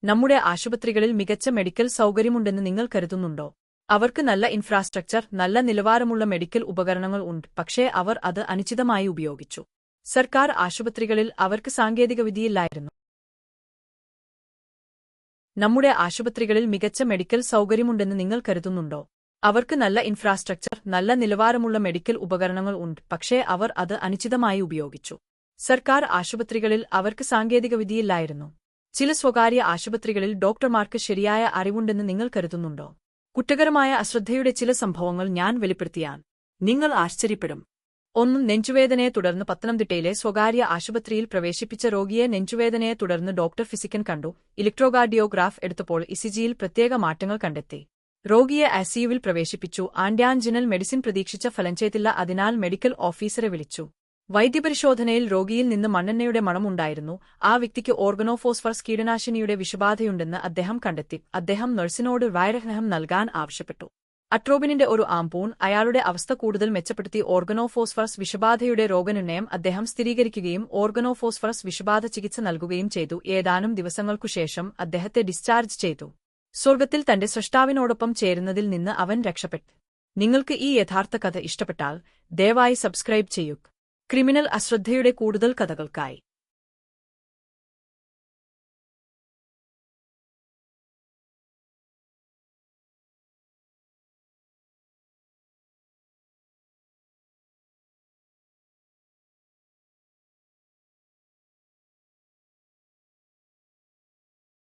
നമ്മുടെ ആശുപത്രികളിൽ മികച്ച മെഡിക്കൽ സൗകര്യമുണ്ടെന്ന് നിങ്ങൾ കരുതുന്നുണ്ടോ? അവർക്ക് നല്ല ഇൻഫ്രാസ്ട്രക്ചർ, നല്ല നിലവാരമുള്ള മെഡിക്കൽ ഉപകരണങ്ങൾ ഉണ്ട്, പക്ഷേ അവർ അത് അനുചിതമായി ഉപയോഗിച്ചു. സർക്കാർ ആശുപത്രികളിൽ അവർക്ക് സാങ്കേതികവിദ്യയില്ലായിരുന്നു. നമ്മുടെ ആശുപത്രികളിൽ മികച്ച മെഡിക്കൽ സൗകര്യമുണ്ടെന്ന് നിങ്ങൾ കരുതുന്നുണ്ടോ? അവർക്ക് നല്ല ഇൻഫ്രാസ്ട്രക്ചർ, നല്ല നിലവാരമുള്ള മെഡിക്കൽ ഉപകരണങ്ങൾ ഉണ്ട്, പക്ഷേ അവർ അത് അനുചിതമായി ഉപയോഗിച്ചു. സർക്കാർ ആശുപത്രികളിൽ അവർക്ക് സാങ്കേതികവിദ്യയില്ലായിരുന്നു. ചില സ്വകാര്യ ആശുപത്രികളിൽ ഡോക്ടർമാർക്ക് ശരിയായ അറിവുണ്ടെന്ന് നിങ്ങൾ കരുതുന്നുണ്ടോ? കുറ്റകരമായ അശ്രദ്ധയുടെ ചില സംഭവങ്ങൾ ഞാൻ വെളിപ്പെടുത്തിയാൽ നിങ്ങൾ ആശ്ചര്യപ്പെടും. 1. നെഞ്ചുവേദനയെ തുടർന്ന് പത്തനംതിട്ടയിലെ സ്വകാര്യ ആശുപത്രിയിൽ പ്രവേശിപ്പിച്ച രോഗിയെ നെഞ്ചുവേദനയെ തുടർന്ന് ഡോക്ടർ ഫിസിക്കൻ കണ്ടു. ഇലക്ട്രോകാർഡിയോഗ്രാഫ് എടുത്തപ്പോൾ ഇസിജിയിൽ പ്രത്യേക മാറ്റങ്ങൾ കണ്ടെത്തി. രോഗിയെ ഐസിയുവിൽ പ്രവേശിപ്പിച്ചു. ആന്റിയാൻജിനൽ മെഡിസിൻ പ്രതീക്ഷിച്ച ഫലം ചെയ്തില്ല, അതിനാൽ മെഡിക്കൽ ഓഫീസറെ വിളിച്ചു. വൈദ്യപരിശോധനയിൽ രോഗിയിൽ നിന്ന് മണ്ണെണ്ണയുടെ മണമുണ്ടായിരുന്നു. ആ വ്യക്തിക്ക് ഓർഗനോഫോസ്ഫറസ് കീടനാശിനിയുടെ വിഷബാധയുണ്ടെന്ന് അദ്ദേഹം കണ്ടെത്തി. അദ്ദേഹം നഴ്സിനോട് വൈറഹ്നം നൽകാൻ ആവശ്യപ്പെട്ടു. അട്രോബിനിന്റെ ഒരു ആംപൂൺ അയാളുടെ അവസ്ഥ കൂടുതൽ മെച്ചപ്പെടുത്തി. ഓർഗനോഫോസ്ഫറസ് വിഷബാധയുടെ രോഗനിർണയം അദ്ദേഹം സ്ഥിരീകരിക്കുകയും ഓർഗനോഫോസ്ഫറസ് വിഷബാധ ചികിത്സ നൽകുകയും ചെയ്തു. ഏതാനും ദിവസങ്ങൾക്കുശേഷം അദ്ദേഹത്തെ ഡിസ്ചാർജ് ചെയ്തു. സ്വർഗത്തിൽ തന്റെ സ്രഷ്ടാവിനോടൊപ്പം ചേരുന്നതിൽ നിന്ന് അവൻ രക്ഷപ്പെട്ടു. നിങ്ങൾക്ക് ഈ യഥാർത്ഥ കഥ ഇഷ്ടപ്പെട്ടാൽ ദയവായി സബ്സ്ക്രൈബ് ചെയ്യുക. ക്രിമിനൽ അശ്രദ്ധയുടെ കൂടുതൽ കഥകൾക്കായി